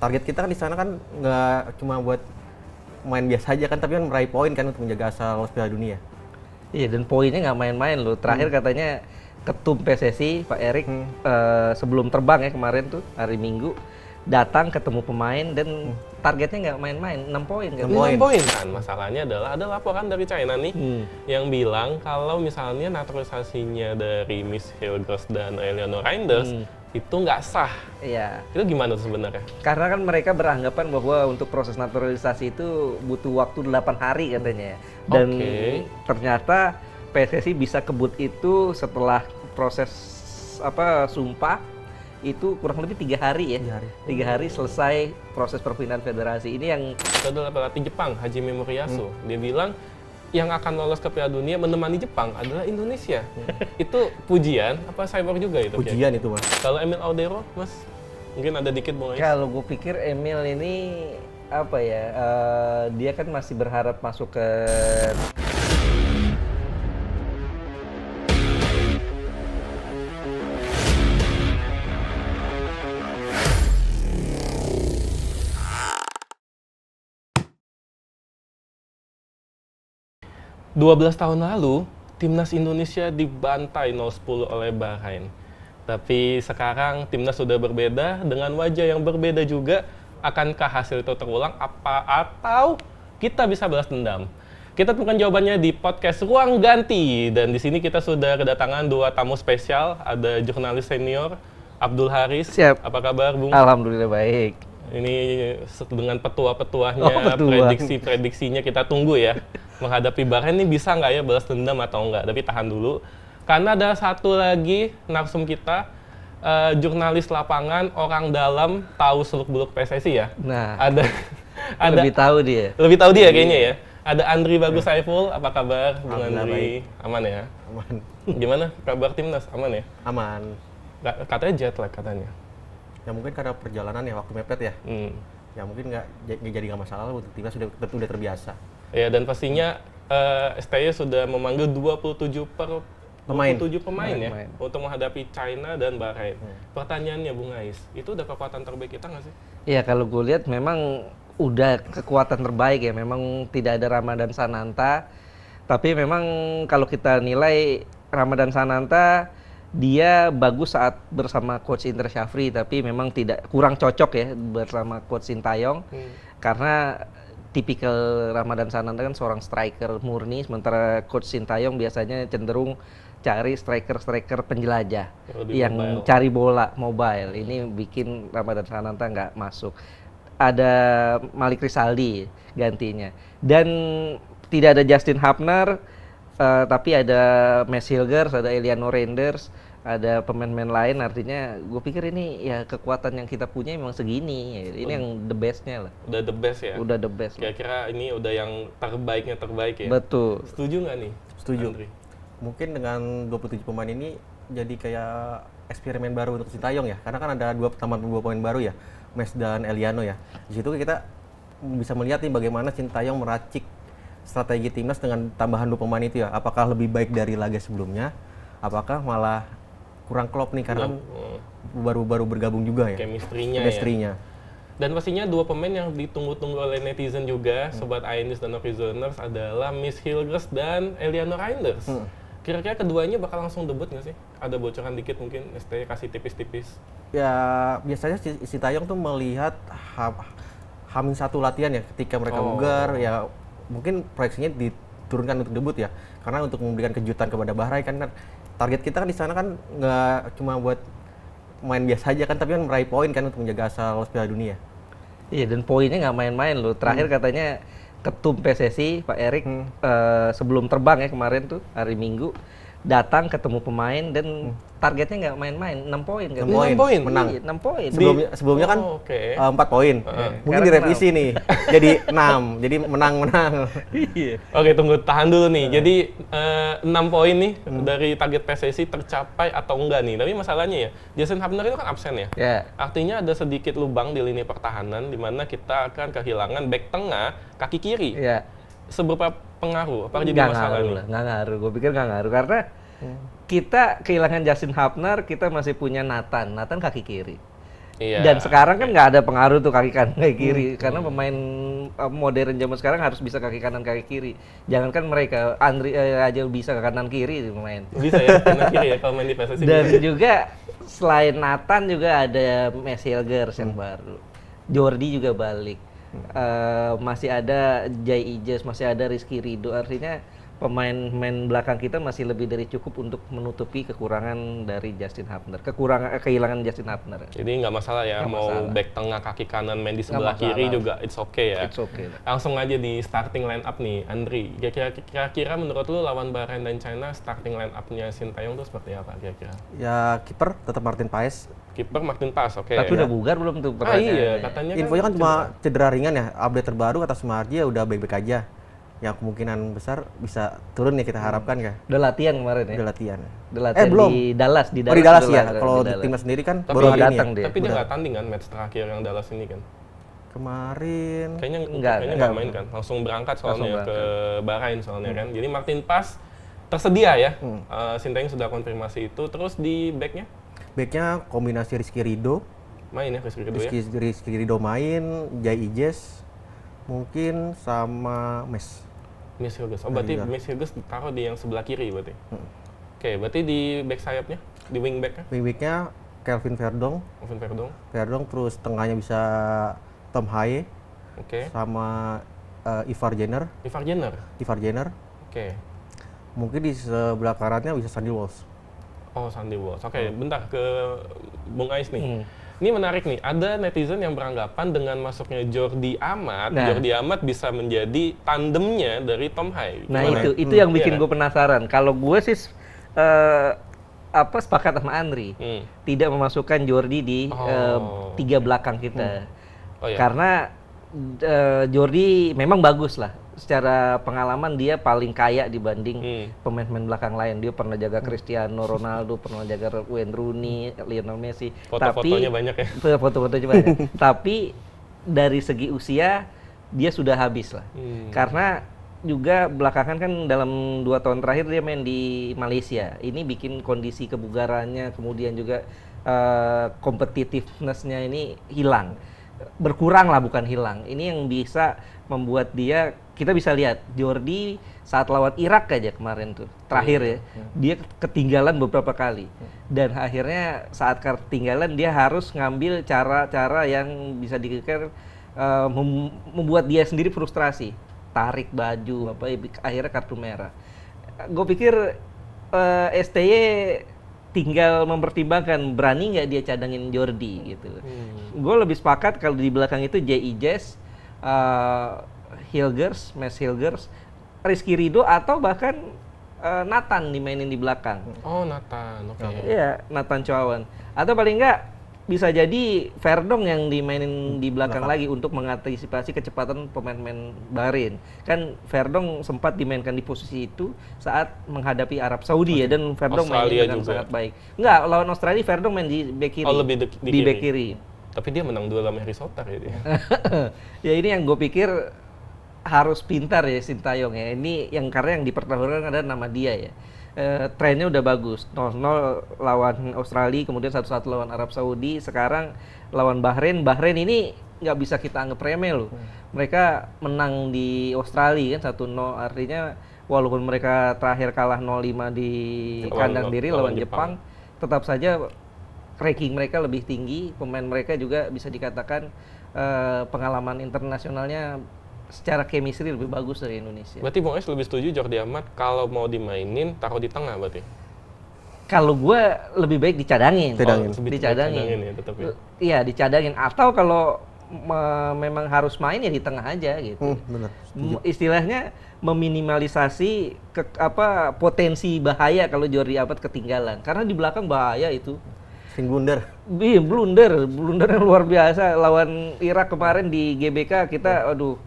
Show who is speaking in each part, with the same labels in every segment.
Speaker 1: target kita kan di sana kan nggak cuma buat main biasa aja kan, tapi kan meraih poin kan untuk menjaga asal lolos Piala Dunia.
Speaker 2: Iya, dan poinnya nggak main-main loh. Terakhir katanya Ketum PSSI Pak Erik sebelum terbang ya kemarin tuh hari Minggu datang ketemu pemain dan targetnya nggak main-main, 6 poin kan.
Speaker 3: 6 poin kan, masalahnya adalah ada laporan dari China nih yang bilang kalau misalnya naturalisasinya dari Miss Hilgers dan Eleanor Reinders itu nggak sah.
Speaker 2: Iya.
Speaker 3: Itu gimana tuh sebenarnya?
Speaker 2: Karena kan mereka beranggapan bahwa untuk proses naturalisasi itu butuh waktu 8 hari katanya. Dan ternyata PSSI bisa kebut itu setelah proses sumpah itu kurang lebih 3 hari ya. 3 hari selesai proses perpindahan federasi. Ini yang
Speaker 3: itu adalah pelatih Jepang, Hajime Moriyasu. Dia bilang yang akan lolos ke Piala Dunia menemani Jepang adalah Indonesia. Itu pujian apa cyber juga itu?
Speaker 1: Pujian itu, Mas.
Speaker 3: Kalau Emil Audero, Mas, mungkin ada dikit Bung Ais.
Speaker 2: Kalau gue pikir Emil ini apa ya? Dia kan masih berharap masuk ke
Speaker 3: 12 tahun lalu, Timnas Indonesia dibantai 0-10 oleh Bahrain. Tapi sekarang Timnas sudah berbeda, dengan wajah yang berbeda juga. Akankah hasil itu terulang atau kita bisa balas dendam? Kita temukan jawabannya di podcast Ruang Ganti. Dan di sini kita sudah kedatangan 2 tamu spesial. Ada jurnalis senior, Abdul Haris.
Speaker 2: Siap.
Speaker 3: Apa kabar, Bung?
Speaker 2: Alhamdulillah baik.
Speaker 3: Ini dengan petua-petuahnya, prediksi-prediksinya kita tunggu ya. Menghadapi Bahrain ini bisa nggak ya balas dendam atau enggak, tapi tahan dulu. Karena ada satu lagi narsum kita, jurnalis lapangan, orang dalam, tahu seluk-beluk PSSI ya.
Speaker 2: Nah,
Speaker 3: ada
Speaker 2: lebih tahu dia.
Speaker 3: Lebih tahu dia kayaknya ya. Ada Andri Bagus Saiful, apa kabar Bung Andri? Aman ya?
Speaker 1: Aman.
Speaker 3: Gimana kabar Timnas? Aman ya?
Speaker 1: Aman.
Speaker 3: Katanya jet lag katanya.
Speaker 1: Ya mungkin karena perjalanan ya, waktu mepet ya. Ya mungkin nggak jadi masalah, untuk Timnas sudah terbiasa.
Speaker 3: Ya, dan pastinya STY sudah memanggil 27 pemain ya untuk menghadapi China dan Bahrain. Pertanyaannya Bung Ais, itu udah kekuatan terbaik kita nggak sih?
Speaker 2: Iya, kalau gue lihat memang udah kekuatan terbaik ya. Memang tidak ada Ramadan Sananta, tapi memang kalau kita nilai Ramadan Sananta dia bagus saat bersama Coach Indra Syafri, tapi memang kurang cocok ya bersama Coach Sintayong karena tipikal Ramadan Sananta kan seorang striker murni, sementara Coach Sintayong biasanya cenderung cari striker penjelajah yang mobile. Cari bola mobile. Ini bikin Ramadan Sananta nggak masuk. Ada Malik Rizaldi gantinya, dan tidak ada Justin Hapner, tapi ada Miss Hilgers, ada Eleanor Reinders, ada pemain-pemain lain. Artinya gue pikir ini ya kekuatan yang kita punya memang segini. Ini yang the bestnya lah.
Speaker 3: Udah the best ya?
Speaker 2: Udah the best.
Speaker 3: Kira-kira ini udah yang terbaiknya terbaik ya?
Speaker 2: Betul.
Speaker 3: Setuju nggak nih?
Speaker 1: Setuju.
Speaker 3: Andri?
Speaker 1: Mungkin dengan 27 pemain ini jadi kayak eksperimen baru untuk Sintayong ya. Karena kan ada dua pemain baru ya, Mes dan Eliano ya. Di situ kita bisa melihat nih bagaimana Sintayong meracik strategi timnas dengan tambahan 2 pemain itu ya. Apakah lebih baik dari laga sebelumnya? Apakah malah kurang klop nih karena baru bergabung juga ya.
Speaker 3: Chemistry-nya. Dan pastinya 2 pemain yang ditunggu-tunggu oleh netizen juga, Sobat Ainis dan Horizoners, adalah Miss Hilgers dan Eleanor Reinders. Kira-kira keduanya bakal langsung debut nggak sih? Ada bocoran dikit mungkin, ST kasih tipis-tipis.
Speaker 1: Ya biasanya Sintayong tuh melihat H-1 latihan ya, ketika mereka bugar ya mungkin proyeksinya diturunkan untuk debut ya. Karena untuk memberikan kejutan kepada Bahrain kan target kita kan di sana kan nggak cuma buat main biasa aja kan, tapi kan meraih poin kan untuk menjaga asal lolos Piala Dunia.
Speaker 2: Iya, dan poinnya nggak main-main loh. Terakhir katanya Ketum PSSI Pak Erik sebelum terbang ya kemarin tuh hari Minggu datang ketemu pemain dan targetnya nggak main-main, 6 poin kan.
Speaker 1: 6 poin menang.
Speaker 2: Iya, 6 poin.
Speaker 1: Sebelumnya kan 4 poin. Mungkin direvisi nih. Jadi 6. Jadi menang-menang.
Speaker 2: Iya.
Speaker 3: Oke, tunggu, tahan dulu nih. Jadi 6 poin nih dari target PSSI tercapai atau enggak nih. Tapi masalahnya ya, Justin Hapner itu kan absen ya. Artinya ada sedikit lubang di lini pertahanan di mana kita akan kehilangan back tengah, kaki kiri. Seberapa pengaruh? Apa jadi masalah nih?
Speaker 2: Nggak ngaruh. Gue pikir nggak ngaruh karena kita kehilangan Justin Hapner, kita masih punya Nathan kaki kiri.
Speaker 3: Iya.
Speaker 2: Dan sekarang kan nggak ada pengaruh tuh kaki kanan kaki kiri karena pemain modern zaman sekarang harus bisa kaki kanan kaki kiri. Jangankan mereka, Andri aja bisa ke kanan kiri main.
Speaker 3: Bisa ya, kanan kiri ya kalau main di PSSI.
Speaker 2: Dan
Speaker 3: bisa.
Speaker 2: juga selain Nathan juga ada Max Hilgers yang baru. Jordi juga balik. Masih ada Jai Ijes, masih ada Rizky Ridho. Artinya pemain belakang kita masih lebih dari cukup untuk menutupi kekurangan dari Justin Hubner. Kehilangan Justin Hubner.
Speaker 3: Jadi nggak masalah ya,
Speaker 2: Nggak
Speaker 3: mau
Speaker 2: masalah.
Speaker 3: back tengah kaki kanan main di
Speaker 2: Nggak
Speaker 3: sebelah
Speaker 2: masalah.
Speaker 3: kiri juga it's okay ya.
Speaker 2: It's okay.
Speaker 3: Langsung aja di starting line up nih, Andri. Kira-kira menurut lu lawan Bahrain dan China starting line up-nya Sintayong tuh seperti apa kira-kira?
Speaker 1: Ya kiper tetap Martin Paes.
Speaker 3: Kiper Martin Paes, oke.
Speaker 2: Tapi udah bugar belum tuh
Speaker 3: Iya, katanya
Speaker 1: Infonya kan cuma cedera ringan ya. Update terbaru kata Sumarji ya udah baik-baik aja. Yang kemungkinan besar bisa turun ya kita harapkan ya.
Speaker 2: Udah latihan kemarin ya?
Speaker 1: Udah latihan.
Speaker 2: Udah latihan
Speaker 1: belum.
Speaker 2: di Dallas.
Speaker 1: Oh di Dallas
Speaker 2: udah
Speaker 1: ya.
Speaker 2: latihan
Speaker 1: Kalau
Speaker 2: di
Speaker 1: di
Speaker 2: Dallas.
Speaker 1: timnas sendiri kan
Speaker 3: Tapi
Speaker 1: baru
Speaker 2: nggak
Speaker 1: hari ini
Speaker 2: datang
Speaker 1: ya.
Speaker 2: dia.
Speaker 3: Tapi dia nggak tanding kan match terakhir yang Dallas ini kan?
Speaker 1: Kemarin
Speaker 3: Kayaknya
Speaker 2: Nggak
Speaker 3: nggak main kan? Langsung berangkat soalnya
Speaker 2: Langsung
Speaker 3: ke Bahrain soalnya kan. Jadi Martin Paes tersedia ya. Sintayong sudah konfirmasi itu. Terus di backnya
Speaker 1: backnya kombinasi Rizky Ridho,
Speaker 3: main ya Rizky Ridho ya.
Speaker 1: Rizky Ridho main, Jai Ijes, mungkin sama Mes.
Speaker 3: Max Hilgers. Oh berarti Max Hilgers taruh di yang sebelah kiri berarti. Oke, berarti di back sayapnya, di wing backnya,
Speaker 1: Wing-backnya Kelvin Verdong,
Speaker 3: Oven Verdong.
Speaker 1: terus tengahnya bisa Tom Haye
Speaker 3: Oke.
Speaker 1: sama Ivar Jenner.
Speaker 3: Ivar Jenner. Oke.
Speaker 1: Mungkin di sebelah kanannya bisa Sandy Walsh.
Speaker 3: Oh, Sandy Walsh. Oke, bentar ke Bung Ais nih. Ini menarik nih, ada netizen yang beranggapan dengan masuknya Jordi Amat,
Speaker 2: Nah.
Speaker 3: Jordi Amat bisa menjadi tandemnya dari Tom Haye.
Speaker 2: Nah
Speaker 3: Gimana?
Speaker 2: itu yang bikin
Speaker 3: Iya.
Speaker 2: gue penasaran. Kalau gue sih sepakat sama Andri, tidak memasukkan Jordi di tiga belakang kita.
Speaker 3: Oh iya.
Speaker 2: Karena Jordi memang bagus lah. Secara pengalaman dia paling kaya dibanding pemain-pemain belakang lain. Dia pernah jaga Cristiano Ronaldo, pernah jaga Wayne Rooney, Lionel Messi.
Speaker 3: Foto-fotonya banyak ya.
Speaker 2: Foto-fotonya banyak. Tapi dari segi usia dia sudah habis lah. Karena juga belakangan kan dalam 2 tahun terakhir dia main di Malaysia. Ini bikin kondisi kebugarannya, kemudian juga competitiveness-nya ini hilang. Berkurang lah, bukan hilang. Ini yang bisa membuat dia, kita bisa lihat Jordi saat lawan Irak aja kemarin tuh terakhir ya, dia ketinggalan beberapa kali dan akhirnya saat ketinggalan dia harus ngambil cara-cara yang bisa dikira membuat dia sendiri frustrasi, tarik baju akhirnya kartu merah. Gue pikir STY tinggal mempertimbangkan berani nggak dia cadangin Jordi gitu. Gue lebih sepakat kalau di belakang itu Jai Ijes, Hilgers, Max Hilgers, Rizky Ridho atau bahkan Nathan dimainin di belakang.
Speaker 3: Oh, Nathan. Oke.
Speaker 2: Iya, Nathan Chowan. Atau paling enggak bisa jadi Verdong yang dimainin di belakang lagi untuk mengantisipasi kecepatan pemain-pemain Bahrain. Kan Verdong sempat dimainkan di posisi itu saat menghadapi Arab Saudi ya, dan Verdong main
Speaker 3: Australia
Speaker 2: dengan
Speaker 3: juga.
Speaker 2: sangat baik. Enggak, lawan Australia Verdong main di bek kiri.
Speaker 3: Oh, lebih di
Speaker 2: di
Speaker 3: kiri.
Speaker 2: bek kiri.
Speaker 3: Tapi dia menang 2 sama Harry Souttar ya dia.
Speaker 2: Ya ini yang gue pikir harus pintar ya Sintayong ya. Ini yang karena yang dipertaruhkan ada nama dia ya. Trennya udah bagus. 0-0 lawan Australia, kemudian 1-1 lawan Arab Saudi, sekarang lawan Bahrain. Bahrain ini nggak bisa kita anggap remeh loh. Mereka menang di Australia kan 1-0, artinya walaupun mereka terakhir kalah 0-5 di kandang diri lawan Jepang, tetap saja ranking mereka lebih tinggi. Pemain mereka juga bisa dikatakan pengalaman internasionalnya secara chemistry lebih bagus dari Indonesia.
Speaker 3: Berarti Bung Es lebih setuju Jordi Amat kalau mau dimainin taruh di tengah berarti?
Speaker 2: Kalau gue lebih baik dicadangin.
Speaker 1: Cadangin.
Speaker 3: Lebih
Speaker 2: Dicadangin.
Speaker 3: ya tetap ya.
Speaker 2: Iya, dicadangin. Atau kalau memang harus main ya di tengah aja gitu.
Speaker 1: Bener.
Speaker 2: Istilahnya meminimalisasi potensi bahaya kalau Jordi Amat ketinggalan. Karena di belakang bahaya itu.
Speaker 1: Sing blunder.
Speaker 2: Blunder yang luar biasa lawan Irak kemarin di GBK kita, aduh,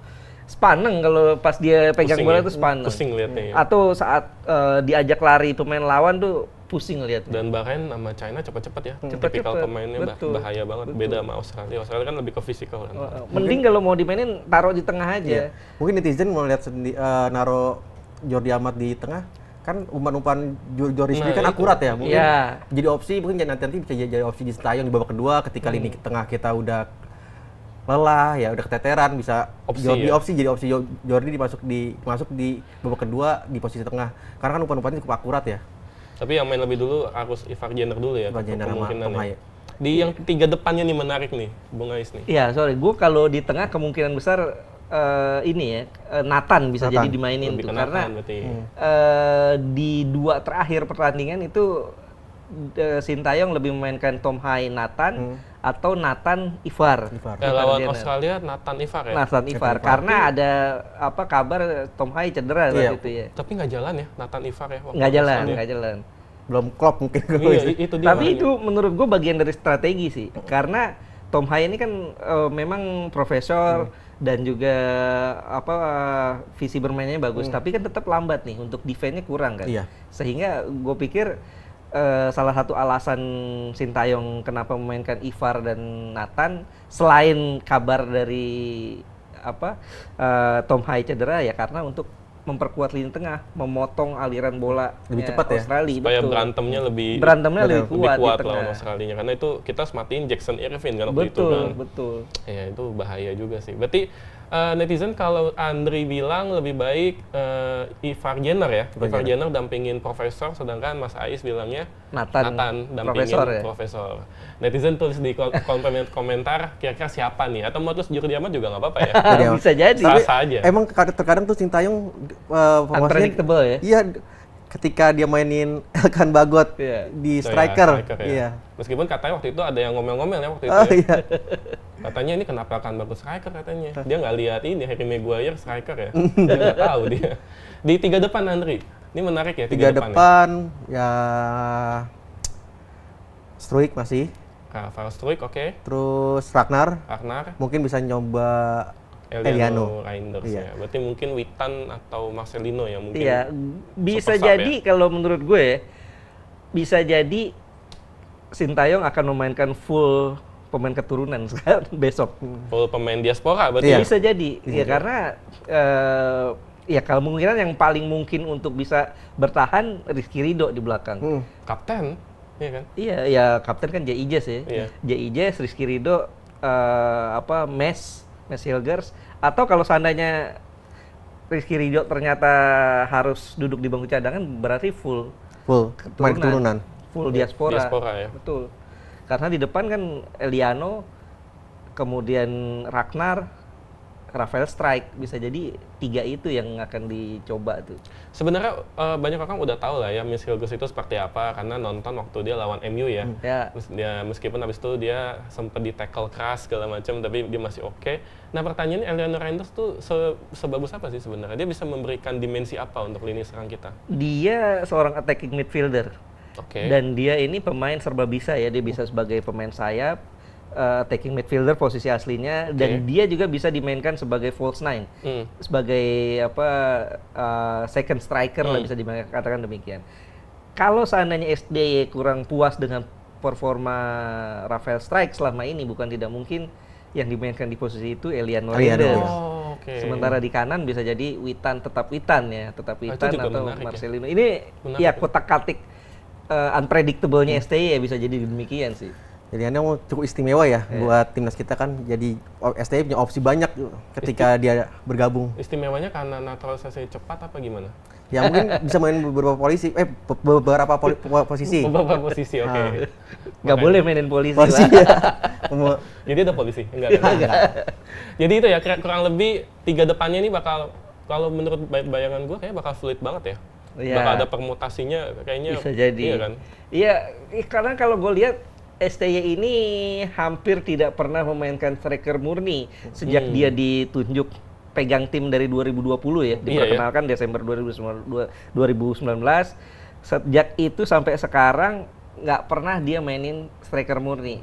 Speaker 2: sepaneng kalau pas dia pegang
Speaker 3: Pusing
Speaker 2: bola
Speaker 3: ya?
Speaker 2: itu sepaneng.
Speaker 3: Pusing liatnya ya.
Speaker 2: Atau saat diajak lari pemain lawan tuh pusing lihatnya.
Speaker 3: Dan Bahrain sama China cepat-cepat ya.
Speaker 2: Cepet-cepet.
Speaker 3: Tipikal pemainnya
Speaker 2: Betul.
Speaker 3: bahaya banget. Beda sama Australia. Australia kan lebih ke fisikal kan.
Speaker 2: Mending kalau mau dimainin taruh di tengah aja.
Speaker 1: Mungkin netizen mau lihat naro Jordi Amat di tengah kan umpan-umpan Joris
Speaker 3: Nah,
Speaker 1: ini kan
Speaker 3: itu.
Speaker 1: akurat ya, mungkin
Speaker 2: Iya.
Speaker 1: jadi opsi mungkin nanti bisa jadi opsi di Sintayong di babak kedua ketika lini tengah kita udah lelah ya udah keteteran bisa
Speaker 3: Opsi,
Speaker 1: Jordi
Speaker 3: ya?
Speaker 1: opsi jadi opsi Jordi masuk di babak kedua di posisi tengah karena kan umpan-umpannya cukup akurat ya.
Speaker 3: Tapi yang main lebih dulu harus Ivar Jenner dulu ya.
Speaker 1: Ivar Jenner sama
Speaker 3: kemungkinan
Speaker 1: Tom
Speaker 3: ya.
Speaker 1: Haye.
Speaker 3: Di yang 3 depannya nih menarik nih, Bung Ais nih.
Speaker 2: Iya, sorry, gue kalau di tengah kemungkinan besar ini ya, Nathan bisa
Speaker 1: Nathan.
Speaker 2: jadi dimainin
Speaker 3: Lebih
Speaker 2: tuh
Speaker 3: ke
Speaker 2: karena
Speaker 3: Nathan berarti.
Speaker 2: di 2 terakhir pertandingan itu Sintayong lebih memainkan Tom Haye Nathan atau Nathan Ivar.
Speaker 1: Ivar.
Speaker 3: Lawan
Speaker 2: Jenner.
Speaker 3: Australia Nathan Ivar ya.
Speaker 2: Nathan Ivar karena ada apa kabar Tom Haye cedera
Speaker 1: Iya.
Speaker 2: waktu itu ya.
Speaker 3: Tapi nggak jalan ya Nathan Ivar ya. waktu
Speaker 2: Nggak jalan,
Speaker 3: Australia.
Speaker 2: nggak jalan.
Speaker 1: Belum klop mungkin
Speaker 3: Iya, itu dia.
Speaker 2: Tapi
Speaker 3: makanya.
Speaker 2: itu menurut gue bagian dari strategi sih, karena Tom Haye ini kan memang profesor dan juga apa visi bermainnya bagus, tapi kan tetap lambat nih untuk defense-nya kurang kan.
Speaker 1: Iya.
Speaker 2: Sehingga gue pikir salah satu alasan Sintayong kenapa memainkan Ivar dan Nathan selain kabar dari apa Tom Haye cedera ya karena untuk memperkuat lini tengah, memotong aliran bola
Speaker 1: Lebih cepat ya?
Speaker 2: Australia.
Speaker 3: supaya
Speaker 2: betul.
Speaker 3: berantemnya lebih
Speaker 2: lebih kuat, di
Speaker 3: lawan
Speaker 2: tengah.
Speaker 3: Australia karena itu kita harus matiin Jackson Irvin kan waktu itu
Speaker 2: Betul,
Speaker 3: kan.
Speaker 2: betul.
Speaker 3: Ya itu bahaya juga sih. Berarti netizen kalau Andri bilang lebih baik Ivar Jenner ya. Ivar Jenner dampingin profesor sedangkan Mas Ais bilangnya
Speaker 2: Nathan
Speaker 3: dampingin
Speaker 2: profesor ya?
Speaker 3: profesor. Netizen tulis di komentar kira-kira siapa nih atau mau tulis Jurdi Amat juga nggak apa-apa ya.
Speaker 1: Iya.
Speaker 2: Bisa jadi.
Speaker 3: Sah-sah aja.
Speaker 1: Emang terkadang tuh Sintayong formasinya
Speaker 2: Unpredictable ya?
Speaker 1: Iya, ketika dia mainin Elkan Bagot
Speaker 2: Iya.
Speaker 1: di
Speaker 3: Itu ya,
Speaker 1: striker.
Speaker 3: ya.
Speaker 1: Iya.
Speaker 3: Meskipun katanya waktu itu ada yang ngomel-ngomel ya waktu itu
Speaker 1: Oh
Speaker 3: ya.
Speaker 1: iya.
Speaker 3: Katanya ini kenapa kan bagus striker katanya. Dia nggak lihat ini Harry Maguire striker ya. Dia nggak tahu dia. Di 3 depan Andri. Ini menarik ya 3
Speaker 1: Tiga
Speaker 3: depan.
Speaker 1: depan ya Struik masih.
Speaker 3: Rafael Struijk oke.
Speaker 1: Terus Ragnar
Speaker 3: Ragnar,
Speaker 1: mungkin bisa nyoba
Speaker 3: Eliano Reinders
Speaker 1: Iya.
Speaker 3: ya. Berarti mungkin Witan atau Marcelino ya mungkin.
Speaker 2: Iya, bisa
Speaker 3: super sub
Speaker 2: jadi kalau menurut gue ya, bisa jadi Sintayong akan memainkan full pemain keturunan sekarang besok.
Speaker 3: Full pemain diaspora berarti.
Speaker 1: Iya.
Speaker 2: Bisa jadi, ya karena ya kalau kemungkinan yang paling mungkin untuk bisa bertahan Rizky Ridho di belakang.
Speaker 3: Kapten, iya kan?
Speaker 2: Iya, ya kapten kan Jai Ijes ya.
Speaker 3: Iya.
Speaker 2: Jai Ijes, Rizky Ridho, Mes Hilgers, atau kalau seandainya Rizky Ridho ternyata harus duduk di bangku cadangan berarti full
Speaker 1: pemain keturunan.
Speaker 2: full diaspora.
Speaker 3: Diaspora ya.
Speaker 2: Betul. Karena di depan kan Eliano, kemudian Ragnar, Rafael Struijk, bisa jadi 3 itu yang akan dicoba tuh.
Speaker 3: Sebenarnya banyak orang udah tahu lah ya Miss Hilgers itu seperti apa karena nonton waktu dia lawan MU ya.
Speaker 2: Ya.
Speaker 3: Dia meskipun habis itu dia sempat di tackle keras segala macam tapi dia masih oke. Nah pertanyaannya Eliano Reinders tuh sebagus apa sih sebenarnya? Dia bisa memberikan dimensi apa untuk lini serang kita?
Speaker 2: Dia seorang attacking midfielder.
Speaker 3: Oke.
Speaker 2: Dan dia ini pemain serba bisa ya, dia bisa sebagai pemain sayap, attacking midfielder posisi aslinya, dan dia juga bisa dimainkan sebagai false nine, sebagai second striker lah bisa dikatakan demikian. Kalau seandainya SDY kurang puas dengan performa Rafael Struijk selama ini, bukan tidak mungkin yang dimainkan di posisi itu Eliano Reinders.
Speaker 3: Oh, oke.
Speaker 2: Sementara di kanan bisa jadi Witan ya, tetap Witan
Speaker 3: juga
Speaker 2: atau
Speaker 3: menarik ya.
Speaker 2: Marcelino. Ini
Speaker 3: Menarik
Speaker 2: ya
Speaker 3: ya.
Speaker 2: kotak-katik unpredictable-nya STY ya bisa jadi demikian sih.
Speaker 1: Jadi Anda cukup istimewa ya buat timnas kita kan. Jadi STI punya opsi banyak ketika dia bergabung.
Speaker 3: Istimewanya karena naturalisasi cepat apa gimana?
Speaker 1: Ya mungkin bisa main beberapa posisi.
Speaker 3: Beberapa posisi, oke.
Speaker 2: Nggak boleh mainin polisi,
Speaker 1: Polisi
Speaker 2: Pak.
Speaker 1: ya.
Speaker 3: Jadi ada polisi? Enggak. Jadi itu ya kurang lebih 3 depannya ini bakal kalau menurut bayangan gue kayak bakal fluid banget ya.
Speaker 2: Iya.
Speaker 3: Bakal ada permutasinya kayaknya.
Speaker 2: Bisa jadi.
Speaker 3: Iya kan?
Speaker 2: Iya, karena kalau gue lihat STY ini hampir tidak pernah memainkan striker murni sejak dia ditunjuk pegang tim dari 2020 ya, diperkenalkan Desember 2019. Sejak itu sampai sekarang nggak pernah dia mainin striker murni.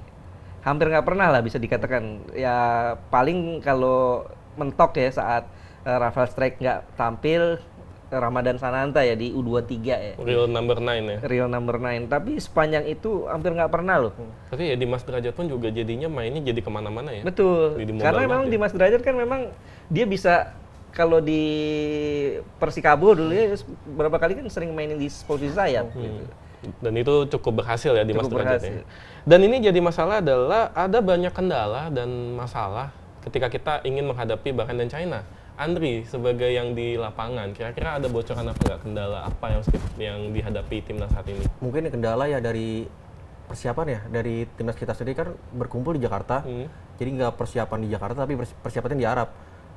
Speaker 2: Hampir nggak pernah lah bisa dikatakan. Ya paling kalau mentok ya saat Rafael Struijk nggak tampil, Ramadan Sananta ya di U23 ya.
Speaker 3: Real number 9 ya.
Speaker 2: Real number 9. Tapi sepanjang itu hampir nggak pernah loh.
Speaker 3: Tapi ya Dimas Derajat pun juga jadinya mainnya jadi kemana-mana ya.
Speaker 2: Betul.
Speaker 3: Jadi modal
Speaker 2: Karena
Speaker 3: banget
Speaker 2: memang
Speaker 3: ya.
Speaker 2: Dimas Derajat kan memang dia bisa kalau di Persikabo dulu ya berapa kali kan sering mainin di posisi sayap gitu.
Speaker 3: Dan itu cukup berhasil ya di Mas
Speaker 2: Cukup
Speaker 3: Derajat
Speaker 2: berhasil.
Speaker 3: ya. Dan ini jadi masalah adalah ada banyak kendala dan masalah ketika kita ingin menghadapi Bahrain dan China. Andri, sebagai yang di lapangan, kira-kira ada bocoran apa nggak, kendala apa yang dihadapi timnas saat ini?
Speaker 1: Mungkin kendala ya dari persiapan ya, dari timnas kita sendiri kan berkumpul di Jakarta, jadi nggak persiapan di Jakarta tapi persiapannya di Arab.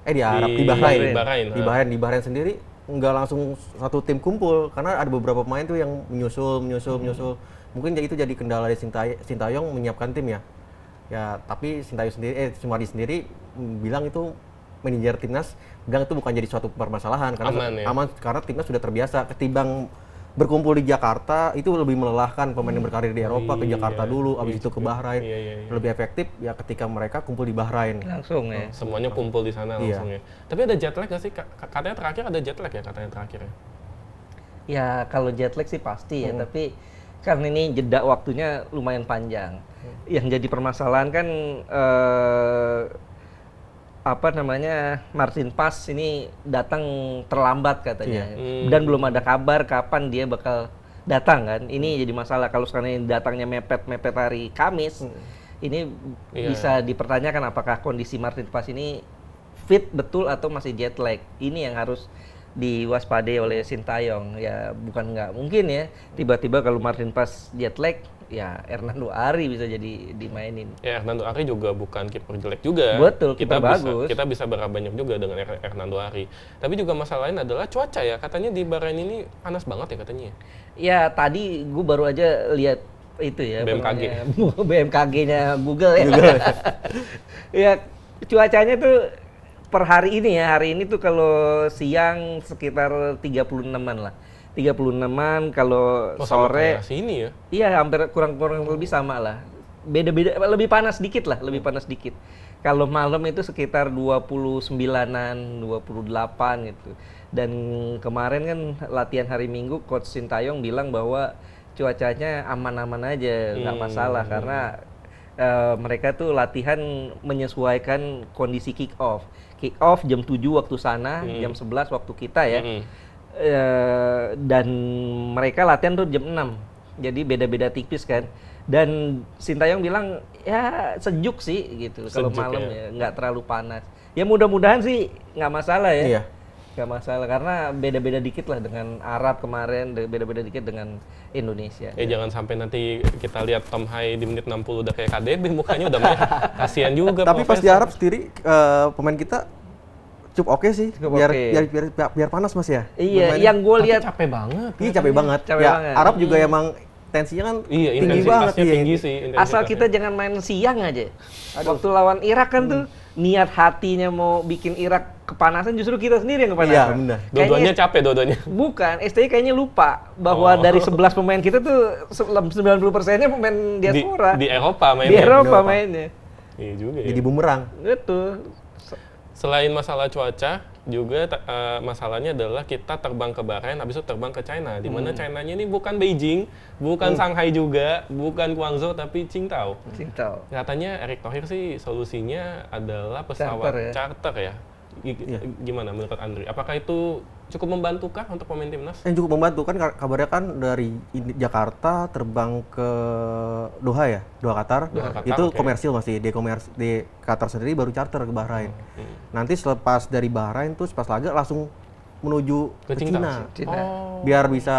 Speaker 1: Di Bahrain.
Speaker 3: Di
Speaker 1: Di Bahrain sendiri nggak langsung satu tim kumpul karena ada beberapa pemain tuh yang menyusul. Mungkin itu jadi kendala dari Sintayong menyiapkan tim ya. Ya, tapi Sumadi sendiri bilang itu manajer timnas bilang itu bukan jadi suatu permasalahan karena aman karena timnas sudah terbiasa ketimbang berkumpul di Jakarta itu lebih melelahkan pemain yang berkarir di Eropa ke Jakarta dulu habis itu ke Bahrain. Lebih efektif ya ketika mereka kumpul di Bahrain.
Speaker 2: Langsung ya.
Speaker 3: Semuanya kumpul di sana langsung ya. Tapi ada jet lag nggak sih? Katanya terakhir ada jet lag ya katanya terakhir ya.
Speaker 2: Ya kalau jet lag sih pasti ya, tapi karena ini jeda waktunya lumayan panjang. Yang jadi permasalahan kan Martin Paes ini datang terlambat katanya. Dan belum ada kabar kapan dia bakal datang kan. Ini jadi masalah kalau sekarang ini datangnya mepet hari Kamis. Ini bisa dipertanyakan apakah kondisi Martin Paes ini fit betul atau masih jet lag. Ini yang harus diwaspadai oleh Sintayong. Ya bukan nggak mungkin ya tiba-tiba kalau Martin Paes jet lag ya Hernando Ari bisa jadi dimainin. Ya
Speaker 3: Hernando Ari juga bukan kiper jelek juga.
Speaker 2: Betul, kiper bagus.
Speaker 3: Kita bisa berharap banyak juga dengan Hernando Ari. Tapi juga masalah lain adalah cuaca ya. Katanya di Bahrain ini panas banget ya katanya.
Speaker 2: Ya tadi gue baru aja lihat itu ya
Speaker 3: BMKG.
Speaker 2: BMKG-nya Google ya. Ya cuacanya tuh per hari ini tuh kalau siang sekitar 36-an lah. 36-an kalau sore
Speaker 3: sini ya.
Speaker 2: Iya, hampir kurang lebih sama lah. Beda-beda lebih panas dikit lah, lebih panas dikit. Kalau malam itu sekitar 29-an, 28 gitu. Dan kemarin kan latihan hari Minggu coach Sintayong bilang bahwa cuacanya aman-aman aja, nggak masalah karena mereka tuh latihan menyesuaikan kondisi kick off. Kick off jam 7 waktu sana, jam 11 waktu kita ya. Dan mereka latihan tuh jam 6. Jadi beda-beda tipis kan. Dan Sintayong bilang ya sejuk sih gitu kalau malam ya, nggak terlalu panas. Ya mudah-mudahan sih nggak masalah ya.
Speaker 1: Iya.
Speaker 2: Nggak masalah karena beda-beda dikit lah dengan Arab kemarin, beda-beda dikit dengan Indonesia.
Speaker 3: Jangan sampai nanti kita lihat Tom Hai di menit 60 udah kayak KDB mukanya udah merah. Kasihan juga.
Speaker 1: Tapi pas di Arab sendiri pemain kita cukup oke sih, biar panas Mas ya.
Speaker 2: Iya, yang gue lihat
Speaker 3: capek banget.
Speaker 1: Iya capek banget. Arab juga emang tensinya kan tinggi banget.
Speaker 3: Tinggi sih.
Speaker 2: Asal kita jangan main siang aja. Waktu lawan Irak kan tuh niat hatinya mau bikin Irak kepanasan, justru kita sendiri yang kepanasan.
Speaker 1: Iya benar.
Speaker 3: Dua-duanya capek dua-duanya.
Speaker 2: Bukan, STY kayaknya lupa bahwa dari 11 pemain kita tuh 90%-nya pemain diaspora.
Speaker 3: Di Eropa mainnya.
Speaker 2: Di Eropa mainnya.
Speaker 3: Iya juga ya.
Speaker 1: Jadi bumerang.
Speaker 2: Betul.
Speaker 3: Selain masalah cuaca, juga masalahnya adalah kita terbang ke Bahrain, habis itu terbang ke China. Di mana China-nya ini bukan Beijing, bukan Shanghai juga, bukan Guangzhou, tapi Qingdao. Katanya Erick Thohir sih solusinya adalah pesawat charter ya. Gimana menurut Andri? Apakah itu cukup membantukah untuk pemain timnas?
Speaker 1: Yang cukup membantu kan kabarnya kan dari Jakarta terbang ke Doha ya, Doha Qatar. Itu komersil masih di Qatar sendiri baru charter ke Bahrain. Nanti selepas dari Bahrain tuh pas laga langsung menuju ke Cina. Biar bisa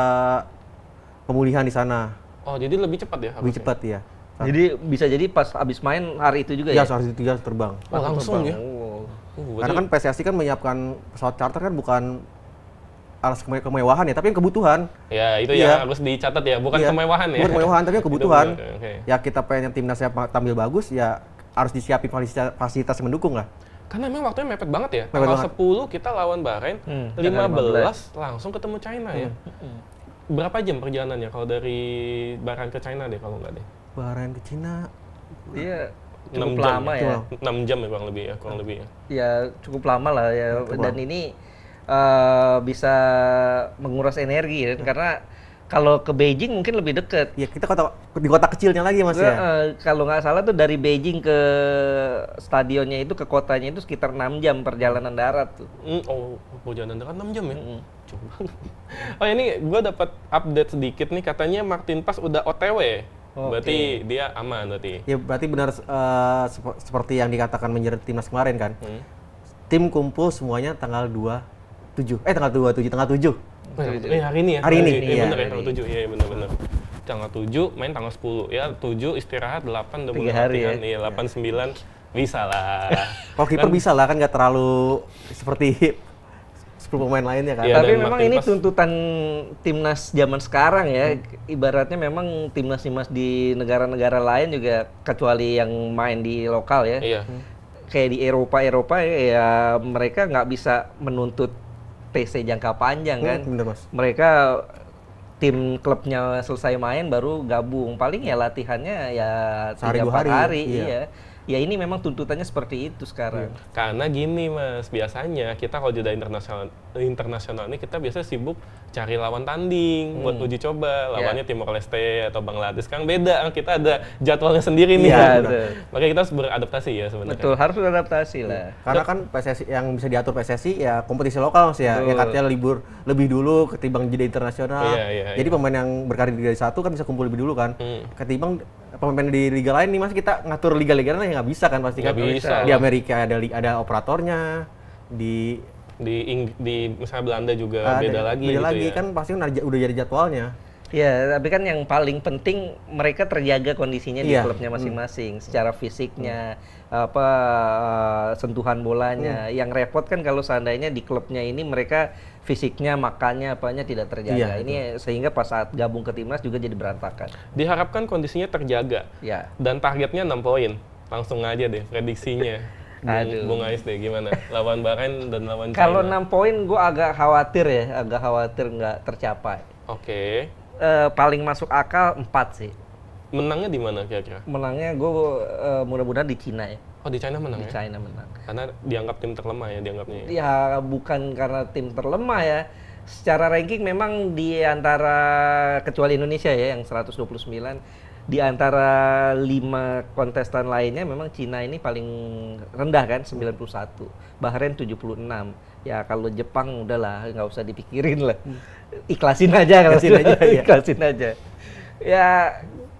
Speaker 1: pemulihan di sana.
Speaker 3: Oh, jadi lebih cepat ya?
Speaker 1: Lebih cepat ya.
Speaker 2: Jadi bisa jadi pas habis main hari itu juga ya?
Speaker 1: Ya, hari itu juga terbang.
Speaker 3: Langsung ya?
Speaker 1: Karena kan PSSI kan menyiapkan pesawat charter kan bukan alas kemewahan ya, tapi yang kebutuhan.
Speaker 3: Ya, itu ya harus dicatat ya, bukan kemewahan ya.
Speaker 1: Bukan kemewahan, tapi yang kebutuhan. Ya kita pengen timnasnya tampil bagus, ya harus disiapin fasilitas yang mendukung lah.
Speaker 3: Karena memang waktunya mepet banget ya. Tanggal 10 kita lawan Bahrain, 15 langsung ketemu China ya. Berapa jam perjalanannya kalau dari Bahrain ke China deh kalau nggak deh?
Speaker 1: Bahrain ke China.
Speaker 2: Iya. Cukup lama ya.
Speaker 3: 6 jam ya kurang lebih ya.
Speaker 2: Ya cukup lama lah ya. Dan ini bisa menguras energi ya, karena Kalau ke Beijing mungkin lebih deket.
Speaker 1: Ya kita di kota kecilnya lagi Mas ya.
Speaker 2: Kalau nggak salah tuh dari Beijing ke stadionnya itu ke kotanya itu sekitar 6 jam perjalanan darat tuh.
Speaker 3: Perjalanan darat 6 jam ya? Coba. Oh ini gue dapat update sedikit nih, katanya Martin Paes udah OTW. Berarti dia aman berarti.
Speaker 1: Ya berarti benar seperti yang dikatakan menjerat timnas kemarin kan. Tim kumpul semuanya tanggal 27. Tanggal 27, tanggal 7.
Speaker 3: Hari ini ya?
Speaker 1: Hari ini,
Speaker 3: iya.
Speaker 1: iya.
Speaker 3: Bener ya, tanggal 7, iya bener-bener. Tanggal 7, main tanggal 10. Ya 7 istirahat, 8 udah mulai latihan. Iya, 8, 9, bisa lah.
Speaker 1: Kalau kiper bisa lah, kan nggak terlalu seperti 10 pemain lainnya kan.
Speaker 3: Iya,
Speaker 2: Tapi
Speaker 3: dan
Speaker 2: memang
Speaker 3: Martin
Speaker 2: ini
Speaker 3: Paes-
Speaker 2: tuntutan timnas zaman sekarang ya. Ibaratnya memang timnas-timnas di negara-negara lain juga, kecuali yang main di lokal ya.
Speaker 3: Iya.
Speaker 2: Kayak di Eropa ya mereka nggak bisa menuntut TC jangka panjang kan.
Speaker 1: Bener Mas.
Speaker 2: Mereka tim klubnya selesai main baru gabung. Paling ya latihannya ya
Speaker 1: Sehari,
Speaker 2: 3-4
Speaker 1: 2 hari.
Speaker 2: hari.
Speaker 1: Iya.
Speaker 2: Iya. Ya ini memang tuntutannya seperti itu sekarang.
Speaker 3: Karena gini Mas, biasanya kita kalau jeda internasional ini kita biasanya sibuk cari lawan tanding buat uji coba. Lawannya Timor Leste atau Bangladesh, kan beda. Kita ada jadwalnya sendiri nih.
Speaker 2: Iya,
Speaker 3: kan?
Speaker 2: betul.
Speaker 3: Makanya kita harus beradaptasi ya sebenarnya.
Speaker 2: Betul, harus beradaptasi lah.
Speaker 1: Karena kan PSSI yang bisa diatur PSSI ya kompetisi lokal Mas ya.
Speaker 2: Betul.
Speaker 1: Ya katanya libur lebih dulu ketimbang jeda internasional.
Speaker 3: Iya,
Speaker 1: Jadi pemain yang berkarir di Liga 1 kan bisa kumpul lebih dulu kan. Ketimbang pemain di liga lain nih Mas, kita ngatur liga-liga lain ya nggak bisa kan pasti kan.
Speaker 3: Nggak bisa.
Speaker 1: Di Amerika ada operatornya, di
Speaker 3: Di misalnya Belanda juga beda lagi gitu ya.
Speaker 1: kan pasti udah jadi jadwalnya.
Speaker 2: Ya, tapi kan yang paling penting mereka terjaga kondisinya di
Speaker 1: Iya.
Speaker 2: klubnya masing-masing, secara fisiknya, sentuhan bolanya. Yang repot kan kalau seandainya di klubnya ini mereka fisiknya, makannya, apanya tidak terjaga.
Speaker 1: Iya,
Speaker 2: Ini sehingga pas saat gabung ke timnas juga jadi berantakan.
Speaker 3: Diharapkan kondisinya terjaga.
Speaker 2: Ya.
Speaker 3: Dan targetnya 6 poin. Langsung aja deh prediksinya.
Speaker 2: Aduh.
Speaker 3: Bung Ais deh gimana? Lawan Bahrain dan lawan China.
Speaker 2: Kalau 6 poin gue agak khawatir nggak tercapai.
Speaker 3: Oke.
Speaker 2: Paling masuk akal 4 sih.
Speaker 3: Menangnya di mana kira-kira?
Speaker 2: Menangnya gue mudah-mudahan di Cina ya.
Speaker 3: Oh di China menang
Speaker 2: Di
Speaker 3: ya?
Speaker 2: China menang.
Speaker 3: Karena dianggap tim terlemah ya dianggapnya.
Speaker 2: Ya bukan karena tim terlemah ya. Secara ranking memang di antara, kecuali Indonesia ya yang 129, di antara 5 kontestan lainnya memang Cina ini paling rendah kan, 91. Bahrain 76. Ya kalau Jepang udahlah nggak usah dipikirin lah. Ikhlasin aja kalau ikhlasin aja. Ya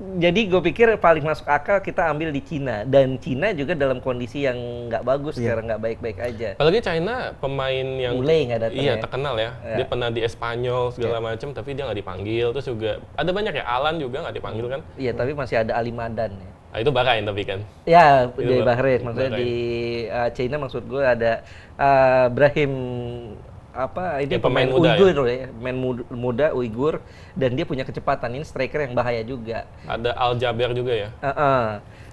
Speaker 2: jadi gue pikir paling masuk akal kita ambil di Cina, dan Cina juga dalam kondisi yang nggak bagus sekarang, nggak baik-baik aja.
Speaker 3: Apalagi China pemain yang
Speaker 2: Mulai nggak datang
Speaker 3: iya
Speaker 2: ya.
Speaker 3: terkenal ya. Dia pernah di Espanyol segala macam, tapi dia nggak dipanggil. Terus juga ada banyak ya, Alan juga nggak dipanggil kan.
Speaker 2: Iya, tapi masih ada Ali Madan ya.
Speaker 3: Nah, itu Bahrain tapi kan.
Speaker 2: Ya,
Speaker 3: Itu
Speaker 2: di Bahrain. Maksudnya
Speaker 3: Bahrain.
Speaker 2: di China maksud gue ada Brahim ini
Speaker 3: Ya,
Speaker 2: pemain
Speaker 3: pemain muda
Speaker 2: Uighur ya. Pemain muda Uighur, dan dia punya kecepatan. Ini striker yang bahaya juga.
Speaker 3: Ada Al Jaber juga ya.